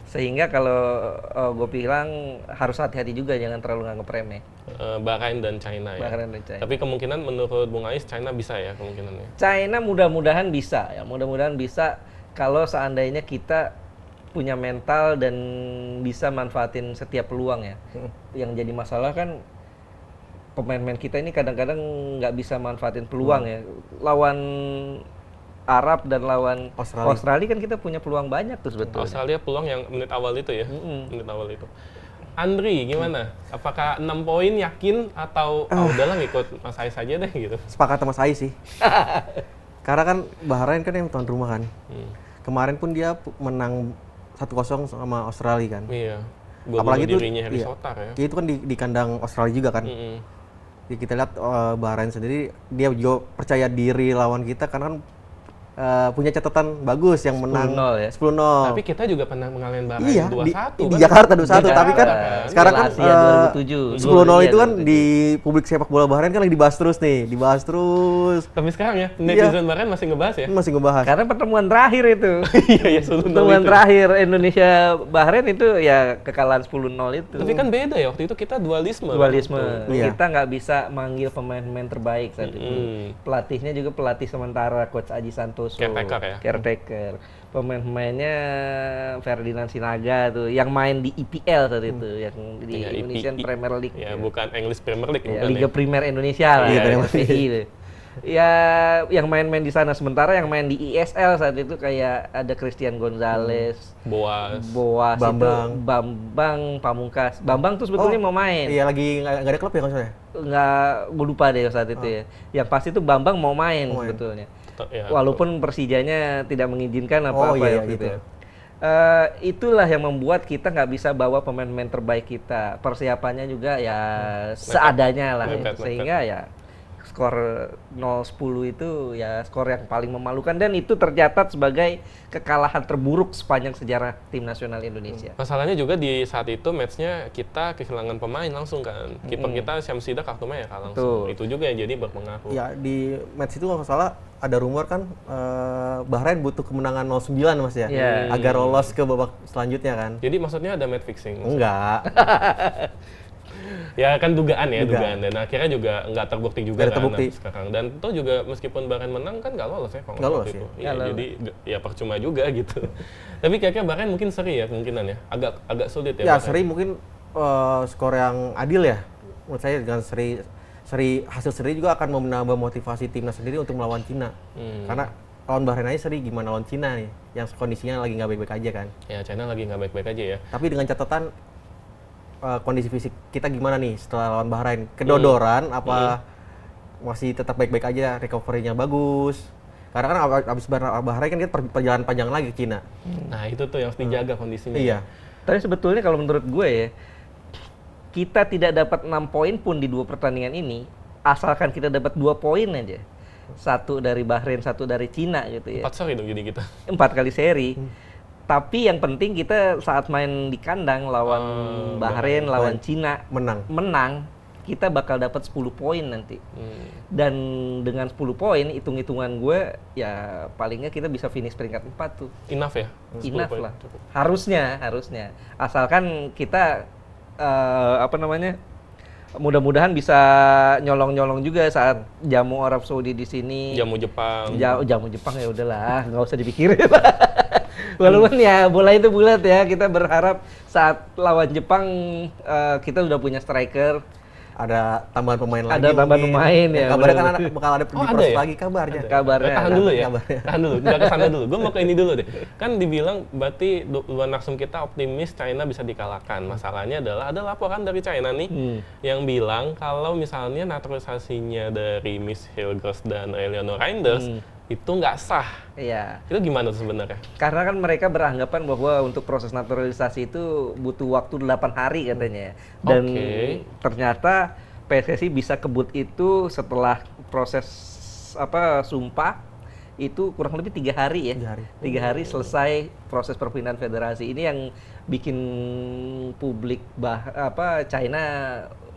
Speaker 2: Sehingga kalau gue bilang harus hati-hati juga, jangan terlalu nganggep remeh.
Speaker 3: Bahrain dan China ya.
Speaker 2: Bahrain dan China.
Speaker 3: Tapi kemungkinan menurut Bung Ais China bisa ya kemungkinannya.
Speaker 2: China mudah-mudahan bisa ya, mudah-mudahan bisa kalau seandainya kita punya mental dan bisa manfaatin setiap peluang ya. Yang jadi masalah kan pemain-pemain kita ini kadang-kadang nggak bisa manfaatin peluang ya. Lawan Arab dan lawan Australia kan kita punya peluang banyak tuh sebetulnya.
Speaker 3: Australia peluang yang menit awal itu ya. Menit awal itu. Andri gimana? Apakah 6 poin yakin atau udahlah ngikut Mas Ais aja deh gitu?
Speaker 1: Sepakat sama saya sih. Karena kan Bahrain kan yang tuan rumah kan. Kemarin pun dia menang 1-0 sama Australia kan.
Speaker 3: Iya.
Speaker 1: Apalagi itu
Speaker 3: dirinya Harry Sotar ya.
Speaker 1: Itu kan di kandang Australia juga kan. Jadi kita lihat Bahrain sendiri dia juga percaya diri lawan kita karena kan punya catatan bagus yang menang
Speaker 2: 10-0 ya.
Speaker 1: 10-0.
Speaker 3: Tapi kita juga pernah mengalahkan Bahrain
Speaker 1: Iya,
Speaker 3: 2-1
Speaker 1: di Jakarta 2-1, tapi kan
Speaker 3: Jakarta.
Speaker 1: sekarang kan
Speaker 2: Piala Asia 2007.
Speaker 1: 10-0 itu kan
Speaker 2: 2007.
Speaker 1: di publik sepak bola Bahrain kan lagi dibahas terus nih, dibahas terus.
Speaker 3: Tapi sekarang ya, netizen Bahrain masih ngebahas ya?
Speaker 1: Masih ngebahas.
Speaker 2: Karena pertemuan terakhir itu.
Speaker 3: Iya, ya 10-0
Speaker 2: Pertemuan
Speaker 3: itu.
Speaker 2: terakhir Indonesia Bahrain itu ya kekalahan 10-0 itu.
Speaker 3: Tapi kan beda ya, waktu itu kita dualisme.
Speaker 2: Dualisme.
Speaker 1: Iya.
Speaker 2: Kita nggak bisa manggil pemain-pemain terbaik saat itu. Pelatihnya juga pelatih sementara, Coach Aji Santoso.
Speaker 3: Caretaker ya?
Speaker 2: Caretaker. Pemain-pemainnya Ferdinand Sinaga tuh, yang main di IPL saat itu, yang di
Speaker 3: Iya,
Speaker 2: Indonesian Premier League.
Speaker 3: Ya, bukan English Premier League.
Speaker 2: Ya,
Speaker 3: bukan
Speaker 2: Liga
Speaker 3: ya.
Speaker 2: Primer Indonesia lah,
Speaker 1: Iya,
Speaker 2: ya,
Speaker 1: Premier
Speaker 2: LPI itu. Ya, yang main-main di sana. Sementara yang main di ISL saat itu kayak ada Christian Gonzalez, Boas
Speaker 1: Bambang.
Speaker 2: itu Bambang Pamungkas. Bambang tuh sebetulnya mau main.
Speaker 1: Iya, lagi nggak ada klub ya maksudnya?
Speaker 2: Nggak, gue lupa deh saat itu ya. Yang pasti itu Bambang mau main
Speaker 1: Mau main.
Speaker 2: sebetulnya.
Speaker 3: Ya,
Speaker 2: Walaupun Persijanya tidak mengizinkan apa-apa
Speaker 1: iya,
Speaker 2: ya waktu
Speaker 1: gitu.
Speaker 2: itu ya. Itulah yang membuat kita nggak bisa bawa pemain-pemain terbaik kita. Persiapannya juga ya seadanya lah,
Speaker 3: mepet.
Speaker 2: sehingga ya skor 0-10 itu ya skor yang paling memalukan dan itu tercatat sebagai kekalahan terburuk sepanjang sejarah tim nasional Indonesia.
Speaker 3: Masalahnya juga di saat itu matchnya kita kehilangan pemain langsung kan. Kiper kita Syamsida kartu merah kan langsung.
Speaker 2: Betul.
Speaker 3: Itu juga yang jadi berpengaruh.
Speaker 1: Ya di match itu kalau nggak salah ada rumor kan Bahrain butuh kemenangan 0-9 Mas ya,
Speaker 2: Iya.
Speaker 1: agar lolos ke babak selanjutnya kan.
Speaker 3: Jadi maksudnya ada match fixing.
Speaker 1: Enggak.
Speaker 3: Ya kan dugaan. Dan akhirnya juga nggak terbukti juga
Speaker 1: Nggak
Speaker 3: kan
Speaker 1: terbukti.
Speaker 3: sampai sekarang. Dan itu juga meskipun Bahrain menang kan nggak lolos ya kalau
Speaker 1: Nggak
Speaker 3: waktu
Speaker 1: lolos
Speaker 3: itu.
Speaker 2: ya.
Speaker 3: Iya,
Speaker 2: Nggak
Speaker 3: jadi ya percuma juga gitu. Tapi kayaknya Bahrain mungkin seri ya kemungkinan ya. Agak sulit ya.
Speaker 1: Ya
Speaker 3: Bahrain.
Speaker 1: seri mungkin skor yang adil ya. Menurut saya dengan hasil seri juga akan menambah motivasi timnas sendiri untuk melawan Cina. Karena lawan Bahrain aja seri, gimana lawan Cina nih yang kondisinya lagi nggak baik-baik aja kan.
Speaker 3: Ya China lagi nggak baik-baik aja ya.
Speaker 1: Tapi dengan catatan kondisi fisik kita gimana nih setelah lawan Bahrain? Kedodoran apa masih tetap baik-baik aja, recovery-nya bagus? Karena kan abis Bahrain kan kita perjalanan panjang lagi ke Cina.
Speaker 3: Nah itu tuh yang harus dijaga kondisinya.
Speaker 1: Iya.
Speaker 2: Tapi sebetulnya kalau menurut gue ya, kita tidak dapat 6 poin pun di 2 pertandingan ini, asalkan kita dapat 2 poin aja. 1 dari Bahrain, 1 dari Cina gitu ya.
Speaker 3: 4 seri dong jadi kita.
Speaker 2: 4 kali seri. Tapi yang penting kita saat main di kandang lawan Bahrain, lawan Cina menang, kita bakal dapat 10 poin nanti. Dan dengan 10 poin, hitung-hitungan gue ya palingnya kita bisa finish peringkat 4 tuh.
Speaker 3: Enough ya? 10
Speaker 2: Enough
Speaker 3: poin.
Speaker 2: lah.
Speaker 3: Cukup.
Speaker 2: Harusnya. Asalkan kita mudah-mudahan bisa nyolong-nyolong juga saat jamu Arab Saudi di sini.
Speaker 3: Jamu Jepang.
Speaker 2: Jamu Jepang ya udahlah, nggak usah dipikirin. Walaupun ya bola itu bulat ya, kita berharap saat lawan Jepang kita udah punya striker.
Speaker 1: Ada tambahan pemain lagi.
Speaker 2: Ada tambahan pemain ya.
Speaker 1: Kabarnya kan
Speaker 2: benar.
Speaker 1: bakal ada
Speaker 3: Oh, ada
Speaker 1: diproses
Speaker 3: ya?
Speaker 1: lagi kabarnya.
Speaker 2: Kabarnya.
Speaker 3: Tahan dulu ya.
Speaker 1: Kabarnya.
Speaker 3: Tahan dulu. Nggak kesana dulu. Gue mau ke ini dulu deh. Kan dibilang berarti luar narsum kita optimis China bisa dikalahkan. Masalahnya adalah ada laporan dari China nih yang bilang kalau misalnya naturalisasinya dari Miss Hilgers dan Eleanor Reinders itu nggak sah.
Speaker 2: Iya.
Speaker 3: Itu gimana tuh sebenarnya?
Speaker 2: Karena kan mereka beranggapan bahwa untuk proses naturalisasi itu butuh waktu 8 hari katanya. Dan ternyata PSSI bisa kebut itu setelah proses sumpah itu kurang lebih 3 hari ya. 3 hari selesai proses perpindahan federasi. Ini yang bikin publik China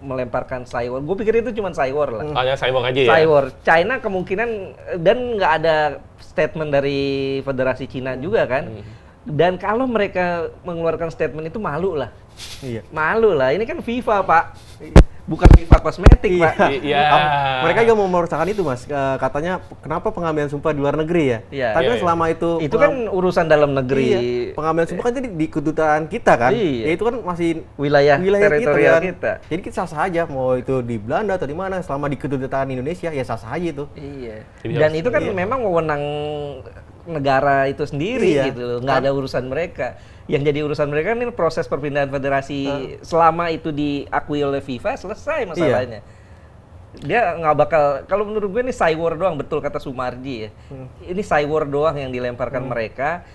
Speaker 2: melemparkan Cywar. Gue pikir itu cuma Cywar lah.
Speaker 3: Hanya Cyborg aja ya?
Speaker 2: Cywar. China kemungkinan, dan nggak ada statement dari Federasi Cina juga kan. Dan kalau mereka mengeluarkan statement itu malu lah.
Speaker 1: Iya.
Speaker 2: Malu lah. Ini kan FIFA, Pak. Bukan FIFA kosmetik, Pak.
Speaker 3: Iya.
Speaker 1: Mereka juga mau merusakan itu, Mas. Katanya kenapa pengambilan sumpah di luar negeri ya?
Speaker 2: Iya.
Speaker 1: Tapi
Speaker 3: Iya,
Speaker 1: kan selama itu
Speaker 2: kan urusan dalam negeri.
Speaker 1: Iya, pengambilan sumpah kan jadi di kedutaan kita kan.
Speaker 2: Iya.
Speaker 1: Ya itu kan masih
Speaker 2: Wilayah teritorial
Speaker 1: kan.
Speaker 2: kita.
Speaker 1: Jadi kita sah-sah aja mau itu di Belanda atau di mana, selama di kedutaan Indonesia ya sah-sah aja itu.
Speaker 2: Iya.
Speaker 3: Jadi
Speaker 2: Dan
Speaker 3: harus-
Speaker 2: itu kan memang wewenang negara itu sendiri
Speaker 1: Iya.
Speaker 2: gitu loh. Nggak ada urusan mereka. Yang jadi urusan mereka ini proses perpindahan federasi selama itu diakui oleh FIFA selesai masalahnya. Dia nggak bakal, kalau menurut gue ini Cywar doang, betul kata Sumarji ya. Ini Cywar doang yang dilemparkan mereka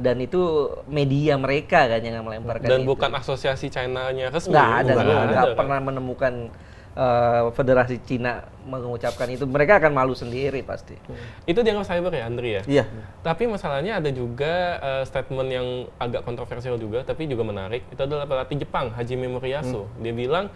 Speaker 2: dan itu media mereka kan yang melemparkan
Speaker 3: Dan
Speaker 2: itu.
Speaker 3: bukan asosiasi China-nya resmi.
Speaker 2: Nggak ada,
Speaker 3: Bukan
Speaker 2: gue nggak
Speaker 3: kan?
Speaker 2: pernah menemukan Federasi Cina mengucapkan itu. Mereka akan malu sendiri pasti.
Speaker 3: Itu dianggap cyber ya, Andri ya?
Speaker 1: Iya.
Speaker 3: Tapi masalahnya ada juga statement yang agak kontroversial juga, tapi juga menarik. Itu adalah pelatih Jepang, Hajime Moriyasu. Dia bilang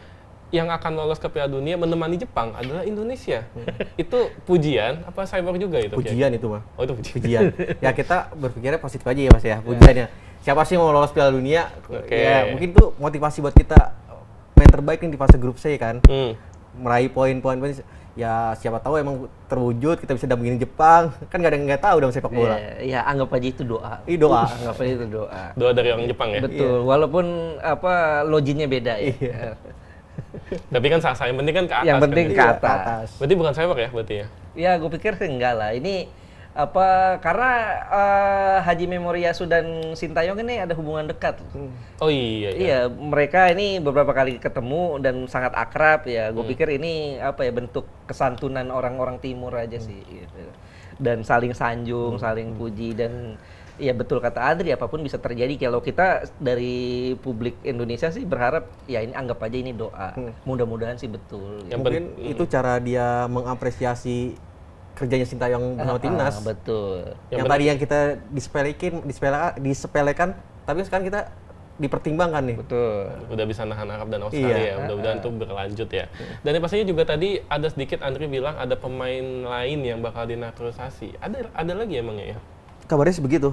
Speaker 3: yang akan lolos ke Piala Dunia menemani Jepang adalah Indonesia. Itu pujian apa cyber juga itu?
Speaker 1: Pujian itu mah.
Speaker 3: Oh itu pujian.
Speaker 1: Pujian. Ya kita berpikirnya positif aja ya Mas ya, pujiannya. Siapa sih yang mau lolos Piala Dunia?
Speaker 3: Oke.
Speaker 1: Ya mungkin tuh motivasi buat kita main terbaik nih di fase grup C kan. Meraih poin-poin, ya siapa tahu emang terwujud kita bisa dampingin Jepang. Kan nggak ada yang nggak tahu dong sepak bola.
Speaker 2: Ya anggap aja itu doa.
Speaker 1: Doa.
Speaker 2: Anggap aja itu doa.
Speaker 3: Doa dari orang Jepang ya?
Speaker 2: Betul, walaupun loginya beda ya.
Speaker 1: Iya.
Speaker 3: Tapi kan sah-sah, yang penting kan ke atas.
Speaker 2: Yang penting
Speaker 3: kan,
Speaker 2: ke
Speaker 3: ya?
Speaker 2: atas.
Speaker 3: Berarti bukan cyber ya berarti ya?
Speaker 2: Ya, gue pikir sih enggak lah. Ini karena Haji Memoriasu dan Sintayong ini ada hubungan dekat.
Speaker 3: Oh iya, iya.
Speaker 2: Iya, mereka ini beberapa kali ketemu dan sangat akrab ya. Gue pikir ini bentuk kesantunan orang-orang timur aja sih. Gitu. Dan saling sanjung, saling puji dan ya betul kata Adri, apapun bisa terjadi. Kalau kita dari publik Indonesia sih berharap ya ini anggap aja ini doa. Mudah-mudahan sih betul.
Speaker 3: Yang
Speaker 1: Mungkin itu cara dia mengapresiasi kerjanya Sintayong bersama timnas.
Speaker 2: Betul.
Speaker 1: Yang tadi yang kita disepelekan, tapi sekarang kita dipertimbangkan nih.
Speaker 2: Betul.
Speaker 3: Udah bisa nahan Arab dan Australia ya. Mudah-mudahan itu berlanjut ya. Dan yang pastinya juga tadi ada sedikit Andri bilang ada pemain lain yang bakal dinaturalisasi. Ada lagi emangnya ya?
Speaker 1: Kabarnya sih begitu.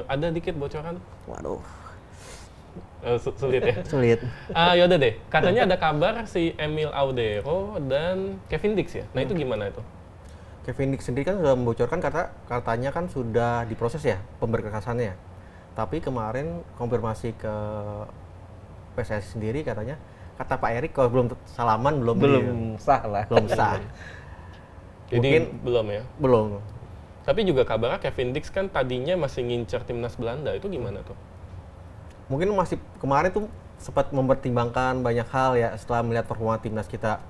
Speaker 3: Ada dikit bocoran?
Speaker 1: Waduh,
Speaker 3: Sulit ya?
Speaker 1: sulit.
Speaker 3: Yaudah deh, katanya ada kabar si Emil Audero dan Kevin Dix ya? Nah itu gimana itu?
Speaker 1: Kevin Dix sendiri kan sudah membocorkan katanya kan sudah diproses ya pemberkasannya. Tapi kemarin konfirmasi ke PSSI sendiri katanya, kata Pak Erik kalau belum salaman belum
Speaker 2: Sah lah.
Speaker 1: belum sah.
Speaker 3: Jadi
Speaker 1: Mungkin
Speaker 3: belum ya?
Speaker 1: belum.
Speaker 3: Tapi juga kabarnya Kevin Dix kan tadinya masih ngincer timnas Belanda, itu gimana tuh?
Speaker 1: Mungkin masih kemarin tuh sempat mempertimbangkan banyak hal ya setelah melihat performa timnas kita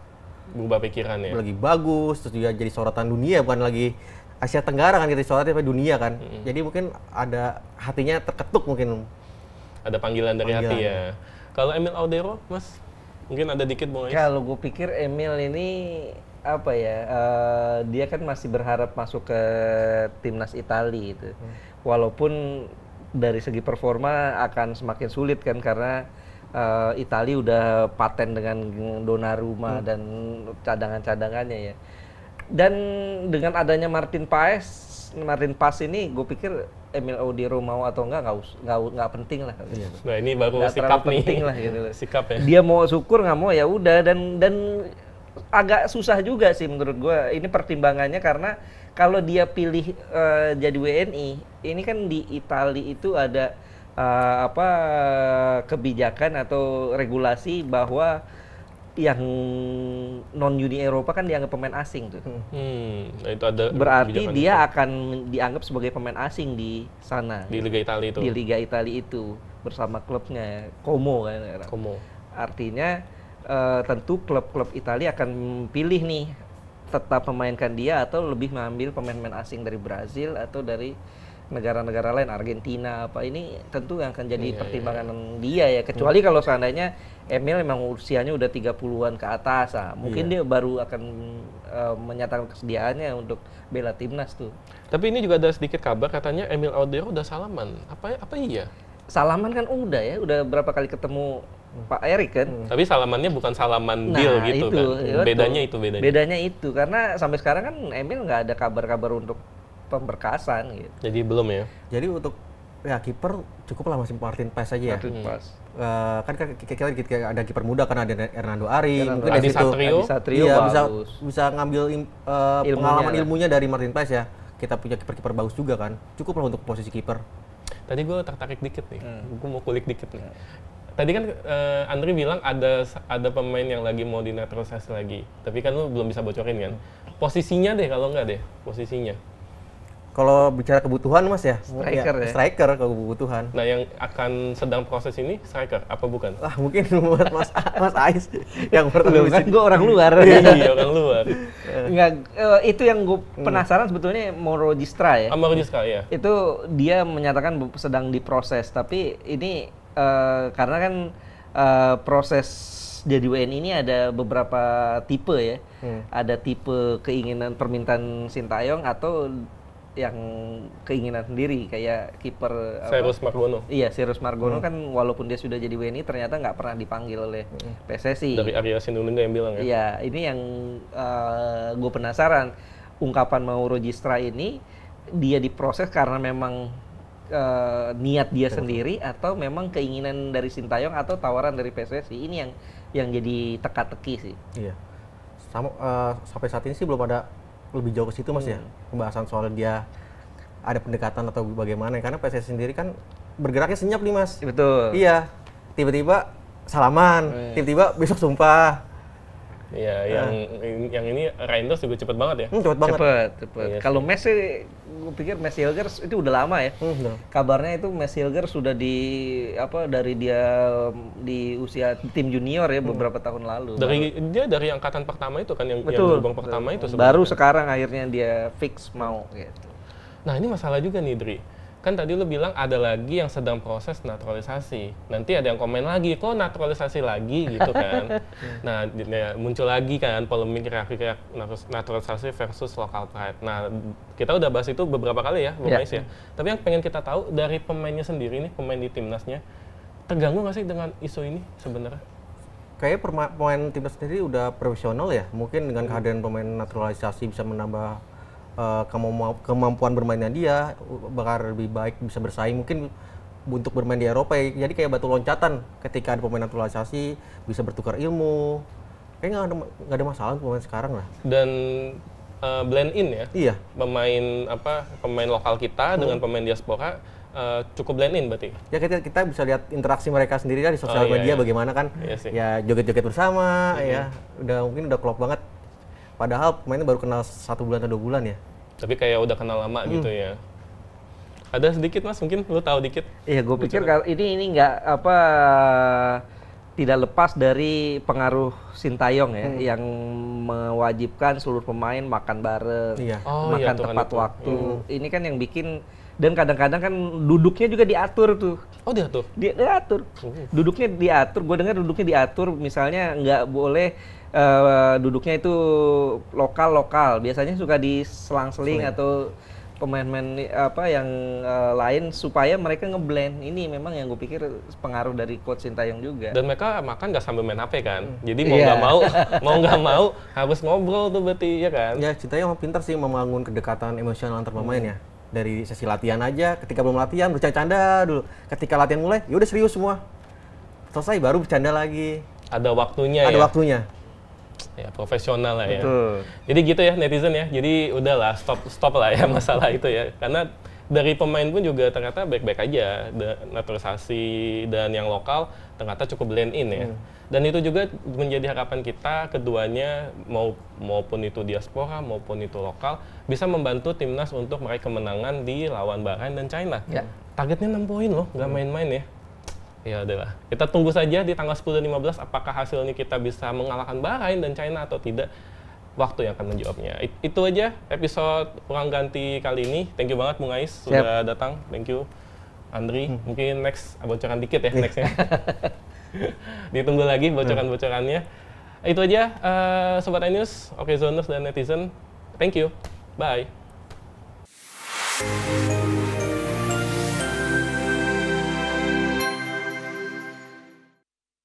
Speaker 3: Berubah pikiran ya?
Speaker 1: lagi bagus, terus juga jadi sorotan dunia, bukan lagi Asia Tenggara kan, kita disoroti tapi dunia kan. Jadi mungkin ada hatinya terketuk mungkin.
Speaker 3: Ada panggilan dari hati
Speaker 1: Panggilan.
Speaker 3: ya. Kalau Emil Audero, Mas, mungkin ada dikit mau
Speaker 2: Kalau gue pikir Emil ini dia kan masih berharap masuk ke timnas Italia itu. Walaupun dari segi performa akan semakin sulit kan karena Italia udah paten dengan Donnarumma dan cadangan-cadangannya ya. Dan dengan adanya Martin Paes ini gue pikir Emil Audero mau atau nggak penting lah.
Speaker 3: Nah ini baru
Speaker 2: Nggak
Speaker 3: sikap
Speaker 2: terlalu
Speaker 3: nih.
Speaker 2: penting lah gitu.
Speaker 3: Sikap ya.
Speaker 2: Dia mau syukur nggak mau ya udah dan agak susah juga sih menurut gue ini pertimbangannya karena kalau dia pilih jadi WNI ini kan di Italia itu ada kebijakan atau regulasi bahwa yang non Uni Eropa kan dianggap pemain asing tuh.
Speaker 3: Nah itu ada
Speaker 2: Berarti
Speaker 3: kebijakan
Speaker 2: dia
Speaker 3: itu.
Speaker 2: akan dianggap sebagai pemain asing di sana.
Speaker 3: Di Liga Italia itu.
Speaker 2: Di Liga Italia itu bersama klubnya Como kan.
Speaker 3: Como.
Speaker 2: Artinya tentu klub-klub Italia akan pilih nih tetap memainkan dia atau lebih mengambil pemain-pemain asing dari Brazil atau dari negara-negara lain, Argentina ini tentu yang akan jadi pertimbangan dia ya, kecuali kalau seandainya Emil memang usianya udah 30-an ke atas, mungkin dia baru akan menyatakan kesediaannya untuk bela timnas tuh.
Speaker 3: Tapi ini juga ada sedikit kabar katanya Emil Audero udah salaman. Apa iya?
Speaker 2: Salaman kan udah berapa kali ketemu Pak Erik kan.
Speaker 3: Tapi salamannya bukan salaman deal gitu
Speaker 2: itu,
Speaker 3: kan.
Speaker 2: betul. Bedanya itu karena sampai sekarang kan Emil nggak ada kabar-kabar untuk pemberkasan gitu.
Speaker 3: Jadi belum ya.
Speaker 1: Jadi untuk ya kiper cukup lah masih Martin Paes aja ya.
Speaker 2: Martin Paes.
Speaker 1: Kan kita ada kiper muda kan, ada Hernando Ari, mungkin dari
Speaker 3: Adi
Speaker 1: situ
Speaker 3: Satrio.
Speaker 1: iya,
Speaker 2: bagus.
Speaker 1: bisa ngambil pengalaman ilmunya dari Martin Paes ya. Kita punya kiper-kiper bagus juga kan. Cukup lah untuk posisi kiper.
Speaker 3: Tadi gue tertarik dikit nih. Gue mau kulik dikit nih. Tadi kan Andri bilang ada pemain yang lagi mau dinaturalisasi lagi. Tapi kan lu belum bisa bocorin kan. Posisinya deh kalau nggak deh, posisinya.
Speaker 1: Kalau bicara kebutuhan Mas ya,
Speaker 2: Striker ya?
Speaker 1: Striker kalau kebutuhan.
Speaker 3: Nah yang akan sedang proses ini striker apa bukan?
Speaker 1: Mungkin buat Mas Ais yang pertama
Speaker 2: Kan gue orang luar.
Speaker 3: Iya orang luar.
Speaker 2: Enggak, itu yang gue penasaran sebetulnya Mauro Gistra ya.
Speaker 3: Amar sekali ya.
Speaker 2: Itu dia menyatakan sedang diproses, tapi ini karena kan proses jadi WNI ini ada beberapa tipe ya. Ada tipe keinginan permintaan Sintayong atau yang keinginan sendiri kayak kiper
Speaker 3: Cyrus Margono.
Speaker 2: Iya, Cyrus Margono kan walaupun dia sudah jadi WNI ternyata nggak pernah dipanggil oleh PSSI.
Speaker 3: Dari Arya Sinulinga yang bilang ya.
Speaker 2: Iya, ini yang gue penasaran. Ungkapan Mauro Gistra ini dia diproses karena memang niat dia sendiri atau memang keinginan dari Sintayong atau tawaran dari PSSI. Ini yang jadi teka-teki sih.
Speaker 1: Iya. Sampai saat ini sih belum ada lebih jauh ke situ Mas ya. Pembahasan soal dia ada pendekatan atau bagaimana, karena PSSI sendiri kan bergeraknya senyap nih Mas.
Speaker 2: Betul.
Speaker 1: Iya. Tiba-tiba salaman, tiba-tiba besok sumpah.
Speaker 3: Iya, yang ini Reinders juga cepet banget ya.
Speaker 1: Cepet banget.
Speaker 2: Cepet.
Speaker 3: Iya
Speaker 2: Kalau Mads sih, gue pikir Mads Hilgers itu udah lama ya.
Speaker 1: Udah.
Speaker 2: Kabarnya itu Mads Hilgers sudah dari dia di usia tim junior ya beberapa tahun lalu.
Speaker 3: Dari angkatan pertama itu kan yang
Speaker 2: Betul.
Speaker 3: gerbang pertama itu
Speaker 2: Baru
Speaker 3: sebenarnya.
Speaker 2: sekarang akhirnya dia fix mau gitu.
Speaker 3: Nah ini masalah juga nih Dri. Kan tadi lu bilang ada lagi yang sedang proses naturalisasi. Nanti ada yang komen lagi, kok naturalisasi lagi gitu kan. Nah muncul lagi kan polemik reaksi naturalisasi versus local pride. Nah kita udah bahas itu beberapa kali ya, Bung Ais ya. Tapi yang pengen kita tahu dari pemainnya sendiri nih, pemain di timnasnya, terganggu nggak sih dengan isu ini sebenarnya?
Speaker 1: Kayaknya pemain timnas sendiri udah profesional ya. Mungkin dengan kehadiran pemain naturalisasi bisa menambah kemampuan bermainnya dia, bakal lebih baik, bisa bersaing mungkin untuk bermain di Eropa ya. Jadi kayak batu loncatan ketika ada pemain naturalisasi, bisa bertukar ilmu. Kayaknya nggak ada masalah pemain sekarang lah.
Speaker 3: Dan blend in ya,
Speaker 1: Iya.
Speaker 3: pemain lokal kita dengan pemain diaspora cukup blend in berarti.
Speaker 1: Ya kita bisa lihat interaksi mereka sendiri lah di sosial
Speaker 3: iya,
Speaker 1: media
Speaker 3: iya.
Speaker 1: bagaimana kan.
Speaker 3: Iya sih.
Speaker 1: Ya joget-joget bersama ya. Mungkin udah klop banget. Padahal pemainnya baru kenal 1 bulan atau 2 bulan ya.
Speaker 3: Tapi kayak udah kenal lama gitu ya. Ada sedikit Mas, mungkin lu tahu dikit.
Speaker 2: Iya, gue pikir ini nggak tidak lepas dari pengaruh Sintayong ya, yang mewajibkan seluruh pemain makan bareng,
Speaker 1: Iya.
Speaker 2: makan
Speaker 3: aturan
Speaker 2: tepat
Speaker 3: itu.
Speaker 2: waktu. Ini kan yang bikin, dan kadang-kadang kan duduknya juga diatur tuh.
Speaker 3: Oh diatur.
Speaker 2: Diatur. Duduknya diatur. Gue dengar duduknya diatur. Misalnya nggak boleh duduknya itu lokal. Biasanya suka diselang-seling atau pemain-pemain yang lain supaya mereka ngeblend. Ini memang yang gue pikir pengaruh dari coach Sintayong juga.
Speaker 3: Dan mereka makan nggak sambil main HP kan. Jadi mau nggak mau harus ngobrol tuh berarti ya kan.
Speaker 1: Ya Sintayong pintar sih membangun kedekatan emosional antar pemain ya. Dari sesi latihan aja, ketika belum latihan bercanda dulu. Ketika latihan mulai, ya udah serius semua. Selesai baru bercanda lagi.
Speaker 3: Ada waktunya
Speaker 1: Ada
Speaker 3: ya.
Speaker 1: waktunya.
Speaker 3: Ya profesional lah ya.
Speaker 2: Betul.
Speaker 3: Jadi gitu ya netizen ya. Jadi udahlah stop lah ya masalah itu ya. Karena dari pemain pun juga ternyata baik-baik aja. Naturalisasi dan yang lokal ternyata cukup blend in ya. Dan itu juga menjadi harapan kita keduanya maupun itu diaspora maupun itu lokal bisa membantu timnas untuk meraih kemenangan di lawan Bahrain dan China.
Speaker 2: Ya.
Speaker 3: Targetnya 6 poin loh, nggak main-main ya. Ya udahlah, kita tunggu saja di tanggal 10 dan 15 apakah hasilnya kita bisa mengalahkan Bahrain dan China atau tidak. Waktu yang akan menjawabnya. Itu aja episode Ruang Ganti kali ini. Thank you banget Bung Ais sudah datang. Thank you Andri. Mungkin next bocoran dikit ya nextnya. Ditunggu lagi bocoran-bocorannya. Itu aja Sobat iNews, Okezoners dan netizen. Thank you. Bye.